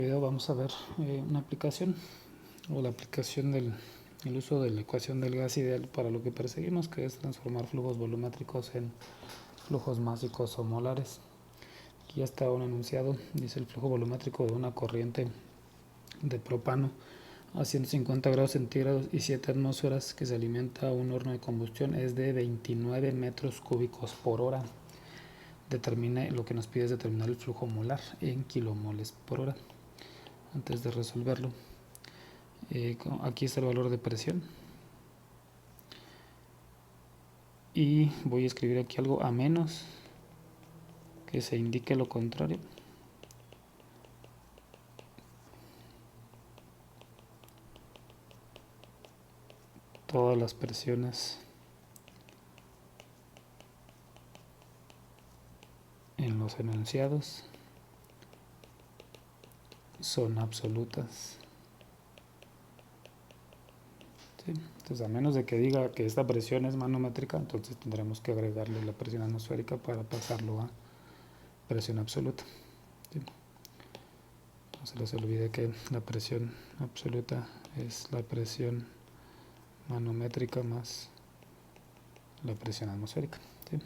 video vamos a ver una aplicación o la aplicación del el uso de la ecuación del gas ideal para lo que perseguimos, que es transformar flujos volumétricos en flujos másicos o molares. Aquí ya está un enunciado, dice: el flujo volumétrico de una corriente de propano a 150 grados centígrados y 7 atmósferas que se alimenta a un horno de combustión es de 29 metros cúbicos por hora. Determine, lo que nos pide es determinar el flujo molar en kilomoles por hora. Antes de resolverlo, aquí está el valor de presión y voy a escribir aquí algo a menos que se indique lo contrario. Todas las presiones en los enunciados son absolutas. ¿Sí? Entonces, a menos de que diga que esta presión es manométrica, entonces tendremos que agregarle la presión atmosférica para pasarlo a presión absoluta. ¿Sí? No se les olvide que la presión absoluta es la presión manométrica más la presión atmosférica. ¿Sí?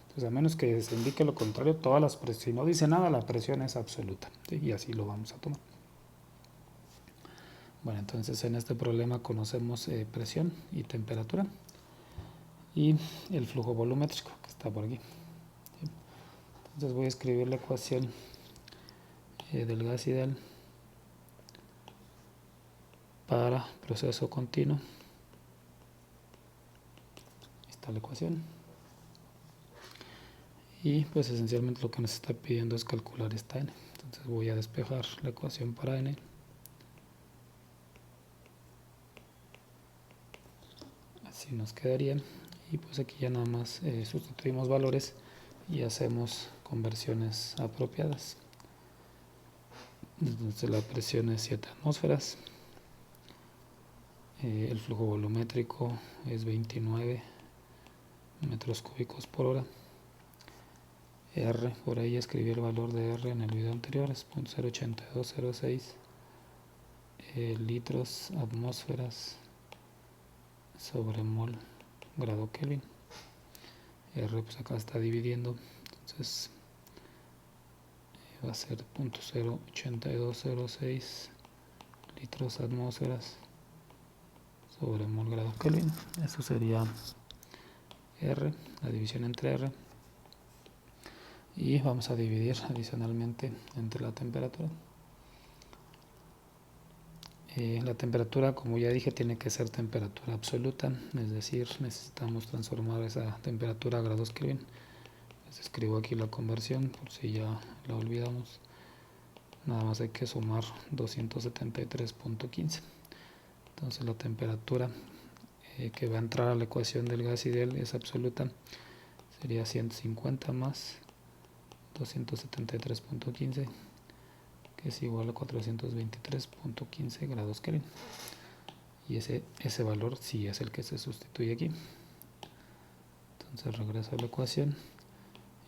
Entonces, a menos que se indique lo contrario, todas las presiones, si no dice nada, la presión es absoluta. ¿Sí? Y así lo vamos a tomar. Bueno, entonces en este problema conocemos presión y temperatura y el flujo volumétrico que está por aquí. ¿Sí? Entonces voy a escribir la ecuación del gas ideal para proceso continuo. Está la ecuación. Y pues esencialmente lo que nos está pidiendo es calcular esta n. Entonces voy a despejar la ecuación para n. Así nos quedaría. Y pues aquí ya nada más sustituimos valores y hacemos conversiones apropiadas. Entonces la presión es 7 atmósferas. El flujo volumétrico es 29 metros cúbicos por hora. R, por ahí escribí el valor de R en el video anterior, es 0.08206 litros atmósferas sobre mol grado Kelvin. R pues acá está dividiendo, entonces va a ser 0.08206 litros atmósferas sobre mol grado Kelvin. Eso sería R, la división entre R. Y vamos a dividir adicionalmente entre la temperatura. La temperatura, como ya dije, tiene que ser temperatura absoluta, es decir, necesitamos transformar esa temperatura a grados Kelvin. Les escribo aquí la conversión por si ya la olvidamos. Nada más hay que sumar 273.15. Entonces la temperatura que va a entrar a la ecuación del gas ideal es absoluta, sería 150 más 273.15, que es igual a 423.15 grados Kelvin. Y ese valor sí es el que se sustituye aquí. Entonces regreso a la ecuación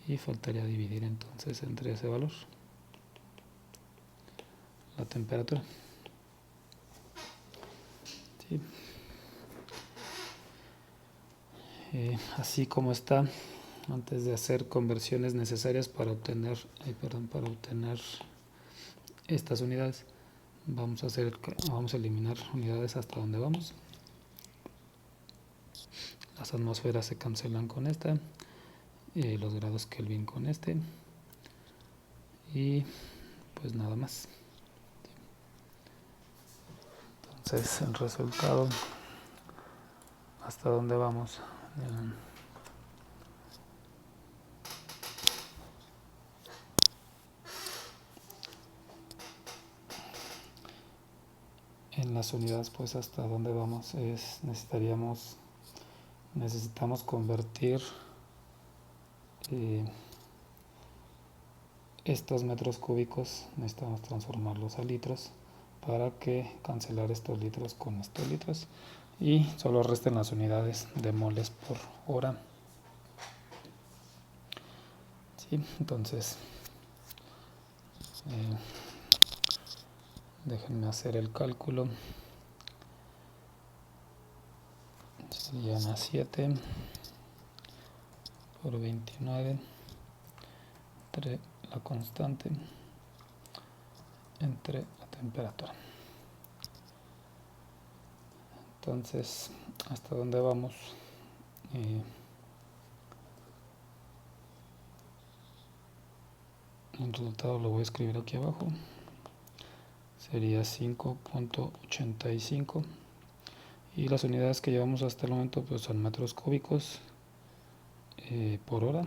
y faltaría dividir entonces entre ese valor la temperatura. ¿Sí? Así como está, antes de hacer conversiones necesarias para obtener estas unidades, vamos a eliminar unidades hasta donde vamos. Las atmósferas se cancelan con esta, los grados Kelvin con este, y pues nada más. Entonces el resultado, hasta dónde vamos. En las unidades, pues hasta dónde vamos es necesitamos convertir estos metros cúbicos, necesitamos transformarlos a litros para que cancelar estos litros con estos litros y solo resten las unidades de moles por hora. ¿Sí? Entonces déjenme hacer el cálculo. Serían a 7 por 29 entre la constante entre la temperatura. Entonces, ¿hasta dónde vamos? El resultado lo voy a escribir aquí abajo. Sería 5.85 y las unidades que llevamos hasta el momento pues son metros cúbicos por hora,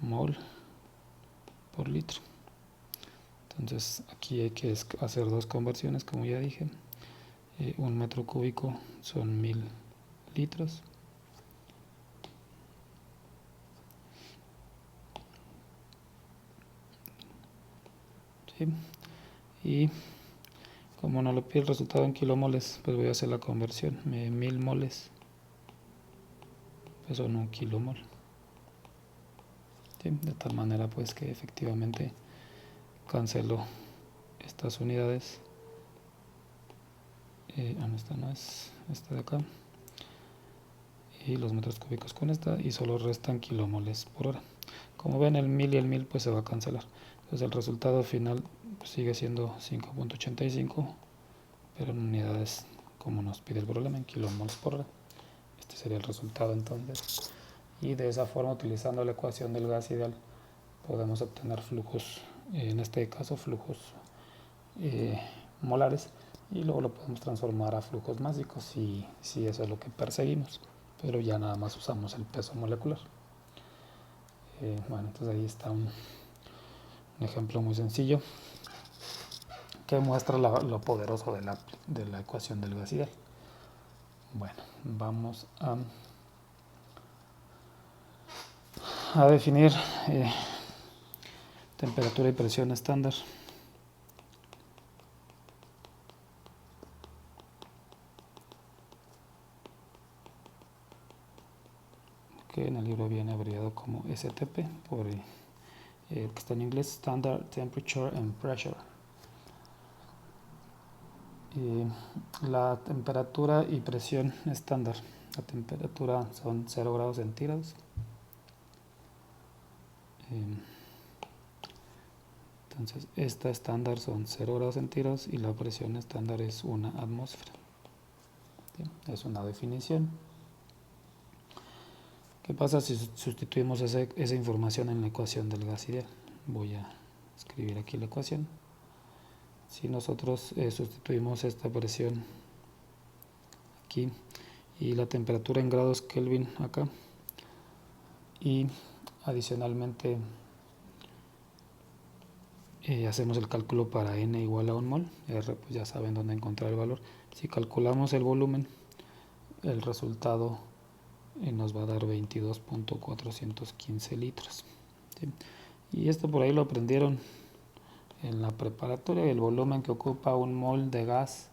mol por litro. Entonces aquí hay que hacer dos conversiones, como ya dije. Un metro cúbico son 1000 litros. ¿Sí? Y como no lo pide el resultado en kilomoles, pues voy a hacer la conversión. 1000 moles pues son 1 kilomol. ¿Sí? De tal manera pues que efectivamente cancelo estas unidades. Esta no es, esta de acá. Y los metros cúbicos con esta, y solo restan kilomoles por hora. Como ven, el 1000 y el 1000 pues se va a cancelar. Entonces el resultado final pues sigue siendo 5.85, pero en unidades como nos pide el problema, en kilomoles por hora. Este sería el resultado entonces. Y de esa forma, utilizando la ecuación del gas ideal, podemos obtener flujos, en este caso flujos molares, y luego lo podemos transformar a flujos másicos si eso es lo que perseguimos, pero ya nada más usamos el peso molecular. Bueno, entonces ahí está un ejemplo muy sencillo que muestra lo poderoso de la ecuación del gas ideal. Bueno, vamos a definir temperatura y presión estándar. Que en el libro viene abreviado como STP, por que está en inglés, Standard Temperature and Pressure. La temperatura y presión estándar. La temperatura son 0 grados centígrados. Entonces, esta estándar son 0 grados centígrados y la presión estándar es 1 atmósfera. ¿Sí? Es una definición. ¿Qué pasa si sustituimos esa información en la ecuación del gas ideal? Voy a escribir aquí la ecuación. Si nosotros sustituimos esta presión aquí y la temperatura en grados Kelvin acá, y adicionalmente hacemos el cálculo para n igual a 1 mol, R pues ya saben dónde encontrar el valor. Si calculamos el volumen, el resultado nos va a dar 22.415 litros. ¿Sí? Y esto por ahí lo aprendieron en la preparatoria. El volumen que ocupa un mol de gas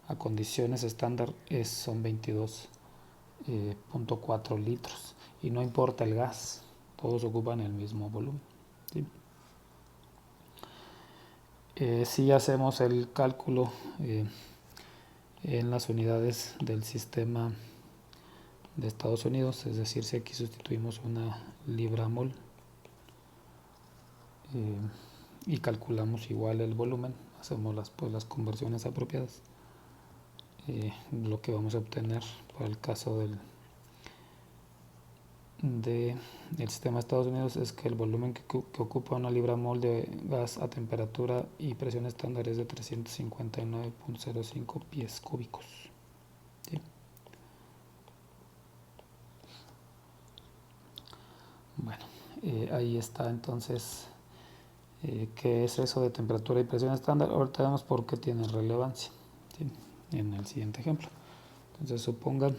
a condiciones estándar son 22.4 litros, y no importa el gas, todos ocupan el mismo volumen. ¿Sí? Si hacemos el cálculo en las unidades del sistema de Estados Unidos, es decir, si aquí sustituimos una libra mol y calculamos igual el volumen, hacemos las conversiones apropiadas, lo que vamos a obtener para el caso del sistema de Estados Unidos es que el volumen que ocupa una libra mol de gas a temperatura y presión estándar es de 359.05 pies cúbicos. ¿Sí? Bueno, ahí está entonces qué es eso de temperatura y presión estándar. Ahorita vemos por qué tiene relevancia, ¿sí? En el siguiente ejemplo. Entonces supongan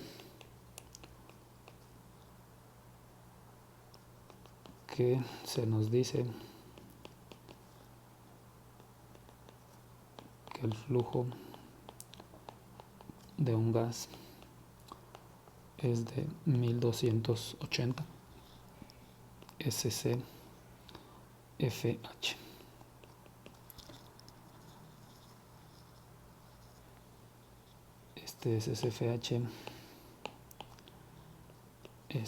que se nos dice que el flujo de un gas es de 1280 SCFH. Este es SFH.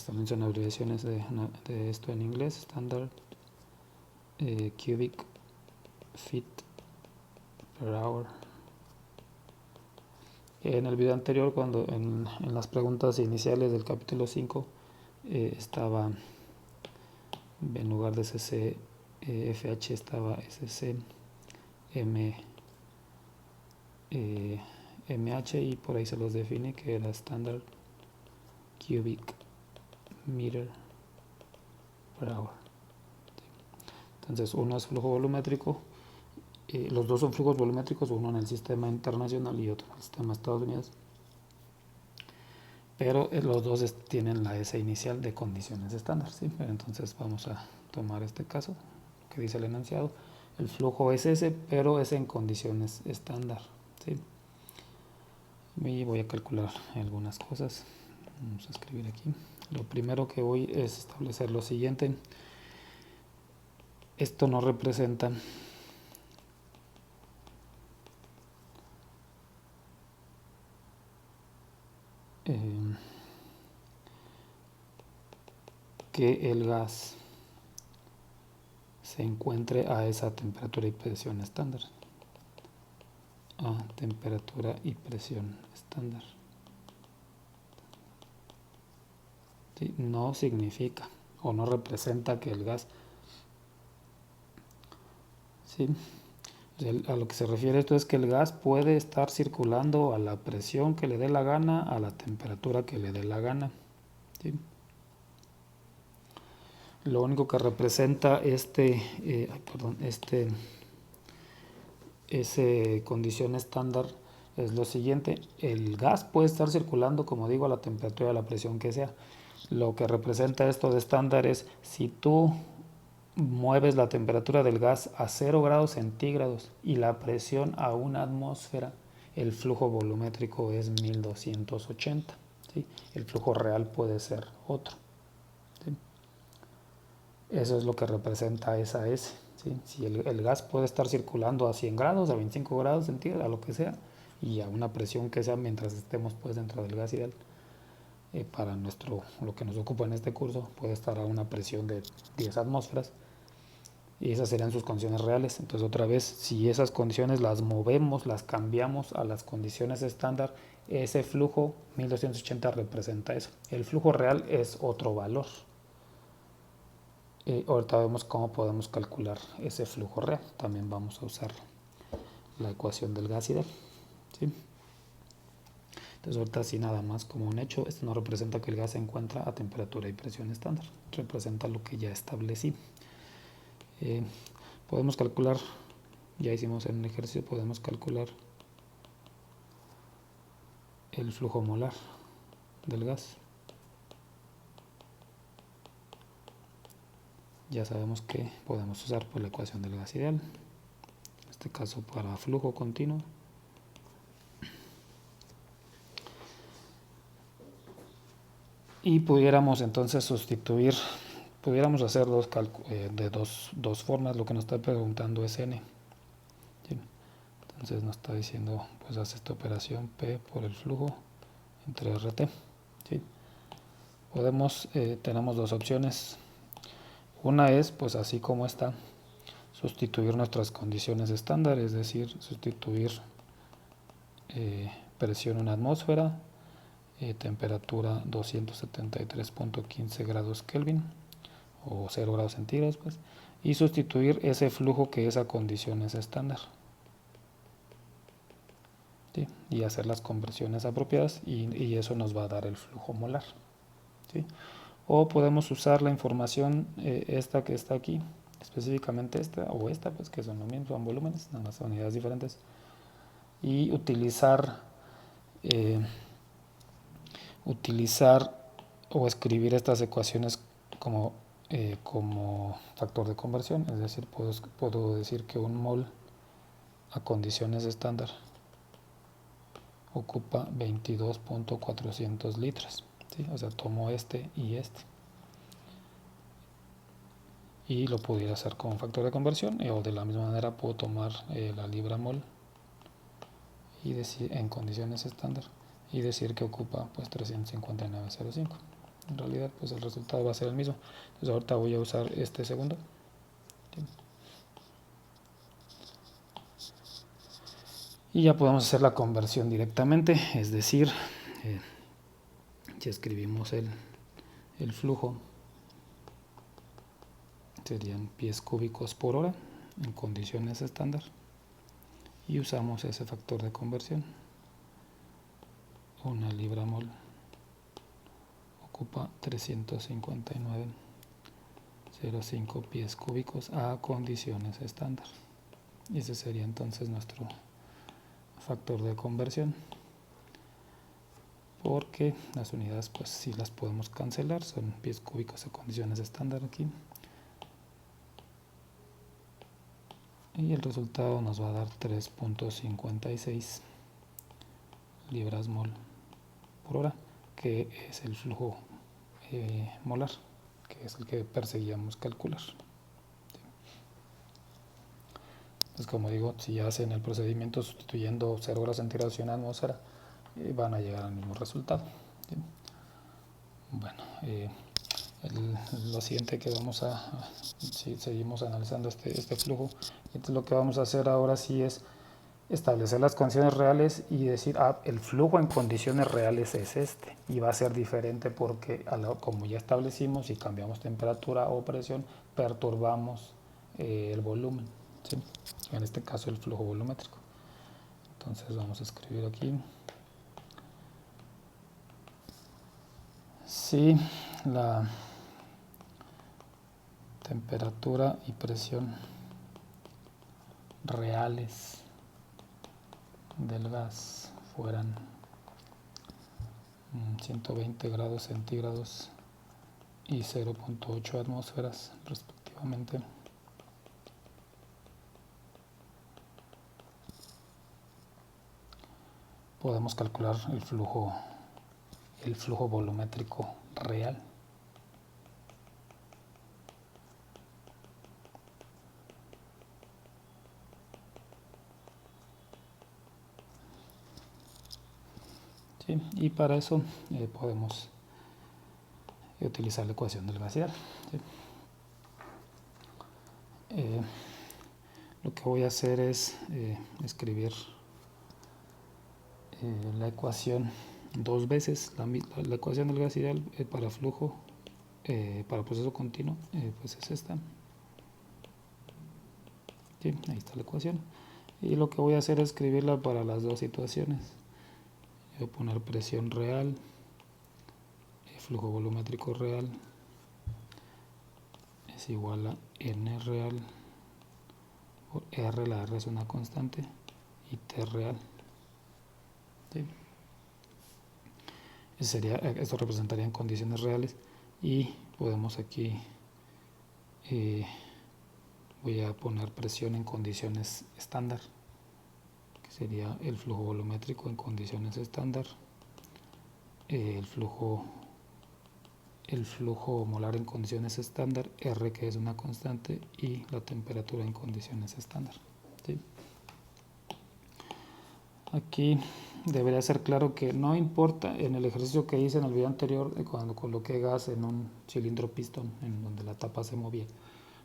También son abreviaciones de esto en inglés: Standard Cubic Feet per Hour. En el video anterior, cuando en las preguntas iniciales del capítulo 5, estaba, en lugar de SCFH, estaba SCMH, y por ahí se los define que era Standard Cubic Meter per Hour. Entonces, uno es flujo volumétrico. Los dos son flujos volumétricos, uno en el sistema internacional y otro en el sistema de Estados Unidos. Pero los dos tienen la S inicial de condiciones estándar, ¿sí? Entonces vamos a tomar este caso que dice el enunciado. El flujo es ese, pero es en condiciones estándar, ¿sí? Y voy a calcular algunas cosas. Vamos a escribir aquí. Lo primero que voy es establecer lo siguiente. Esto no representa que el gas se encuentre a esa temperatura y presión estándar. A temperatura y presión estándar. ¿Sí? No significa o no representa que el gas, ¿sí? A lo que se refiere esto es que el gas puede estar circulando a la presión que le dé la gana, a la temperatura que le dé la gana, ¿sí? Lo único que representa esa condición estándar es lo siguiente: el gas puede estar circulando, como digo, a la temperatura y a la presión que sea. Lo que representa esto de estándar es si tú mueves la temperatura del gas a 0 grados centígrados y la presión a una atmósfera, el flujo volumétrico es 1280, ¿sí? El flujo real puede ser otro, ¿sí? Eso es lo que representa esa S, ¿sí? Si el gas puede estar circulando a 100 grados, a 25 grados centígrados, a lo que sea, y a una presión que sea mientras estemos pues dentro del gas ideal. Para lo que nos ocupa en este curso, puede estar a una presión de 10 atmósferas, y esas serían sus condiciones reales. Entonces, otra vez, si esas condiciones las movemos, las cambiamos a las condiciones estándar, ese flujo 1280 representa eso. El flujo real es otro valor. Ahorita vemos cómo podemos calcular ese flujo real. También vamos a usar la ecuación del gas ideal, ¿sí? Entonces, ahorita así nada más como un hecho, esto no representa que el gas se encuentra a temperatura y presión estándar, representa lo que ya establecí. Podemos calcular, ya hicimos en el ejercicio, podemos calcular el flujo molar del gas. Ya sabemos que podemos usar la ecuación del gas ideal, en este caso para flujo continuo. Y pudiéramos entonces pudiéramos hacer de dos formas. Lo que nos está preguntando es n, ¿sí? Entonces nos está diciendo, pues hace esta operación P por el flujo entre RT, ¿sí? Tenemos dos opciones. Una es, pues así como está, sustituir nuestras condiciones estándar, es decir, sustituir presión en atmósfera, temperatura 273.15 grados Kelvin o 0 grados centígrados, pues, y sustituir ese flujo que es a condiciones estándar, ¿sí? Y hacer las conversiones apropiadas, y eso nos va a dar el flujo molar, ¿sí? O podemos usar la información esta que está aquí, específicamente esta o esta, pues que son lo mismo, son volúmenes, nada más son unidades diferentes, y utilizar o escribir estas ecuaciones como factor de conversión. Es decir, puedo decir que un mol a condiciones estándar ocupa 22.400 litros, ¿sí? O sea, tomo este y lo pudiera hacer como factor de conversión, o de la misma manera puedo tomar la libra mol y decir en condiciones estándar y decir que ocupa pues 359.05. En realidad pues el resultado va a ser el mismo. Entonces ahorita voy a usar este segundo. Y ya podemos hacer la conversión directamente, es decir, si escribimos el flujo, serían pies cúbicos por hora en condiciones estándar, y usamos ese factor de conversión. 1 libra mol ocupa 359.05 pies cúbicos a condiciones estándar. Y ese sería entonces nuestro factor de conversión, porque las unidades pues sí las podemos cancelar, son pies cúbicos a condiciones estándar aquí, y el resultado nos va a dar 3.56 libras mol por hora, que es el flujo molar, que es el que perseguíamos calcular. Pues como digo, si hacen el procedimiento sustituyendo 0 grados centígrados y 1 atmósfera, van a llegar al mismo resultado. Bueno, lo siguiente que vamos a, si seguimos analizando este flujo, entonces lo que vamos a hacer ahora sí es establecer las condiciones reales y decir, el flujo en condiciones reales es este, y va a ser diferente porque como ya establecimos, si cambiamos temperatura o presión, perturbamos el volumen, ¿sí? En este caso el flujo volumétrico. Entonces vamos a escribir aquí, si la temperatura y presión reales del gas fueran 120 grados centígrados y 0.8 atmósferas respectivamente, podemos calcular el flujo volumétrico real. ¿Sí? Y para eso podemos utilizar la ecuación del glaciar. ¿Sí? Lo que voy a hacer es escribir la ecuación dos veces, la ecuación del gas ideal para flujo, para proceso continuo, pues es esta. ¿Sí? Ahí está la ecuación. Y lo que voy a hacer es escribirla para las dos situaciones. Voy a poner presión real, flujo volumétrico real es igual a N real por R, la R es una constante, y T real. ¿Sí? Esto representaría en condiciones reales, y podemos aquí, voy a poner presión en condiciones estándar, que sería el flujo volumétrico en condiciones estándar, el flujo molar en condiciones estándar, R que es una constante, y la temperatura en condiciones estándar. ¿Sí? Aquí debería ser claro que no importa, en el ejercicio que hice en el video anterior, cuando coloqué gas en un cilindro pistón, en donde la tapa se movía,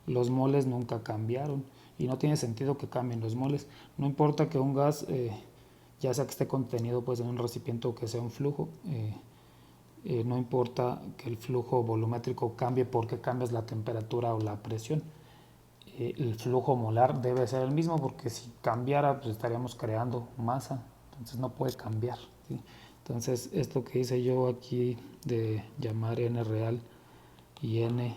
los moles nunca cambiaron, y no tiene sentido que cambien los moles. No importa que un gas, ya sea que esté contenido pues en un recipiente o que sea un flujo, no importa que el flujo volumétrico cambie porque cambias la temperatura o la presión. El flujo molar debe ser el mismo, porque si cambiara pues estaríamos creando masa, entonces no puede cambiar, ¿sí? Entonces esto que hice yo aquí de llamar N real y N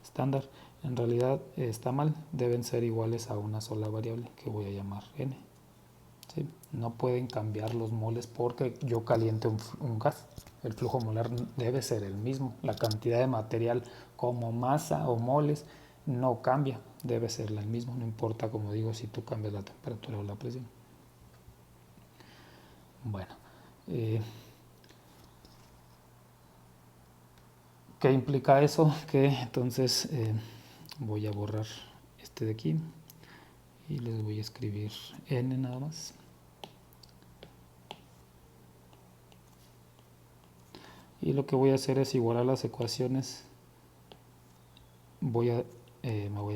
estándar, en realidad está mal, deben ser iguales a una sola variable que voy a llamar N. ¿Sí? No pueden cambiar los moles porque yo caliente un gas. El flujo molar debe ser el mismo. La cantidad de material como masa o moles no cambia, debe ser el mismo, no importa, como digo, si tú cambias la temperatura o la presión. Bueno, ¿qué implica eso? Que entonces voy a borrar este de aquí y les voy a escribir N nada más. Y lo que voy a hacer es igualar las ecuaciones. Me voy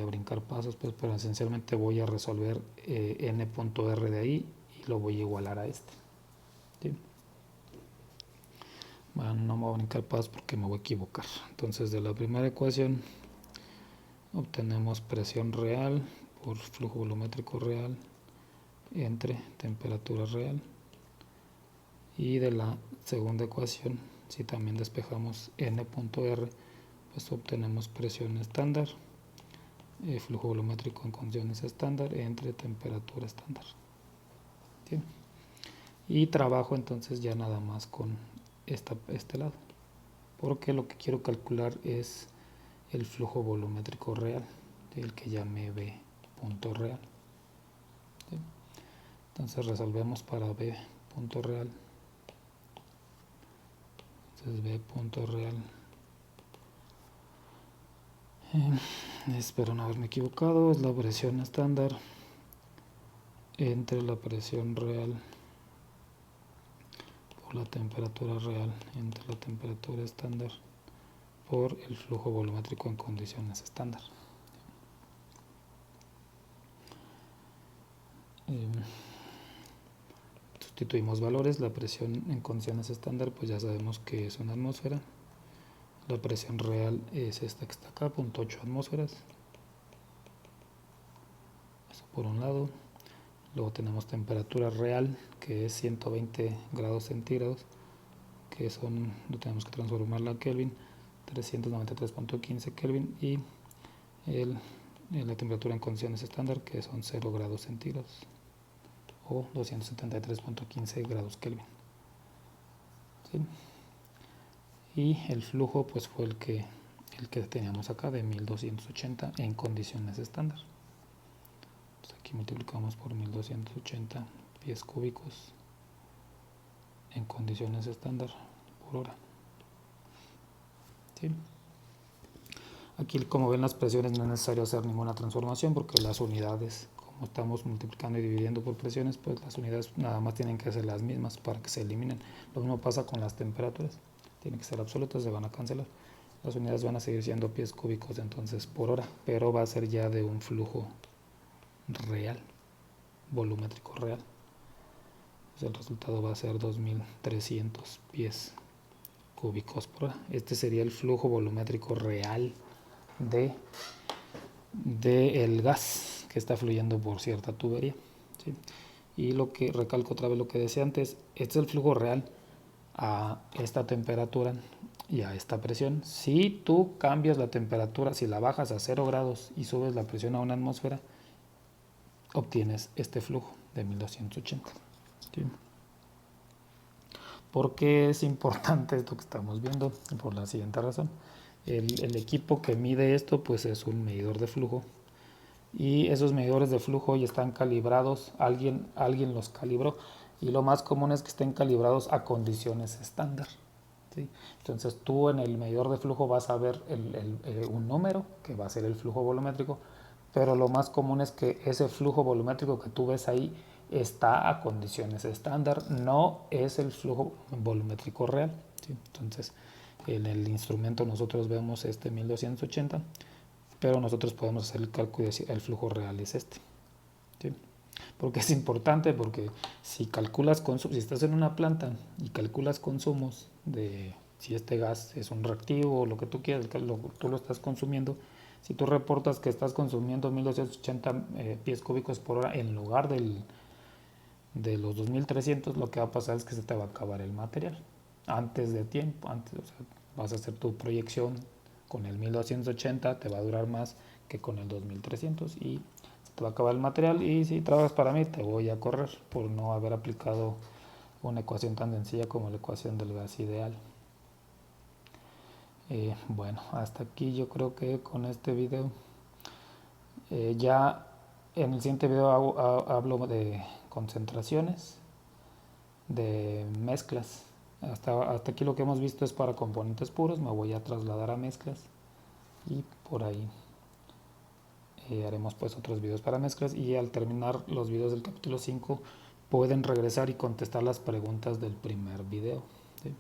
a brincar pasos, pues, pero esencialmente voy a resolver n.r de ahí y lo voy a igualar a este. ¿Sí? Bueno, no me voy a brincar pasos porque me voy a equivocar. Entonces, de la primera ecuación obtenemos presión real por flujo volumétrico real entre temperatura real. Y de la segunda ecuación, si también despejamos n.r, pues obtenemos presión estándar, flujo volumétrico en condiciones estándar entre temperatura estándar. ¿Sí? Y trabajo entonces ya nada más con este lado, porque lo que quiero calcular es el flujo volumétrico real, el que llamé B punto real. ¿Sí? Entonces resolvemos para B punto real. Entonces B punto real, espero no haberme equivocado, es la presión estándar entre la presión real por la temperatura real entre la temperatura estándar por el flujo volumétrico en condiciones estándar. Sustituimos valores. La presión en condiciones estándar, pues ya sabemos que es una atmósfera. La presión real es esta que está acá, 0.8 atmósferas. Eso por un lado. Luego tenemos temperatura real, que es 120 grados centígrados, que son, lo tenemos que transformarla a Kelvin, 393.15 Kelvin, y la temperatura en condiciones estándar, que son 0 grados centígrados o 273.15 grados Kelvin. ¿Sí? Y el flujo pues fue el que teníamos acá de 1280 en condiciones estándar. Entonces aquí multiplicamos por 1280 pies cúbicos en condiciones estándar por hora. ¿Sí? Aquí, como ven, las presiones no es necesario hacer ninguna transformación porque las unidades, como estamos multiplicando y dividiendo por presiones, pues las unidades nada más tienen que ser las mismas para que se eliminen. Lo mismo pasa con las temperaturas, tienen que ser absolutas, se van a cancelar. Las unidades van a seguir siendo pies cúbicos entonces por hora, pero va a ser ya de un flujo real, volumétrico real. Entonces el resultado va a ser 2300 pies cúbicos por hora. Este sería el flujo volumétrico real de el gas que está fluyendo por cierta tubería. ¿Sí? Y lo que recalco otra vez lo que decía antes, este es el flujo real a esta temperatura y a esta presión. Si tú cambias la temperatura, si la bajas a 0 grados y subes la presión a una atmósfera, obtienes este flujo de 1280. ¿Sí? ¿Por qué es importante esto que estamos viendo? Por la siguiente razón. El equipo que mide esto pues es un medidor de flujo y esos medidores de flujo ya están calibrados, alguien los calibró y lo más común es que estén calibrados a condiciones estándar. ¿Sí? Entonces tú en el medidor de flujo vas a ver un número que va a ser el flujo volumétrico, pero lo más común es que ese flujo volumétrico que tú ves ahí está a condiciones estándar, no es el flujo volumétrico real. ¿Sí? Entonces en el instrumento nosotros vemos este 1280, pero nosotros podemos hacer el cálculo y decir el flujo real es este. ¿Sí? Porque es importante, porque si calculas consumos, si estás en una planta y calculas consumos de si este gas es un reactivo o lo que tú quieras, tú lo estás consumiendo, si tú reportas que estás consumiendo 1280 pies cúbicos por hora en lugar de los 2300, lo que va a pasar es que se te va a acabar el material antes de tiempo, o sea, vas a hacer tu proyección con el 1280, te va a durar más que con el 2300 y se te va a acabar el material, y si trabajas para mí te voy a correr por no haber aplicado una ecuación tan sencilla como la ecuación del gas ideal. Bueno, hasta aquí yo creo que con este video. Ya en el siguiente video hablo de concentraciones, de mezclas. Hasta aquí lo que hemos visto es para componentes puros, me voy a trasladar a mezclas y por ahí haremos pues otros videos para mezclas, y al terminar los videos del capítulo 5 pueden regresar y contestar las preguntas del primer video. ¿Sí?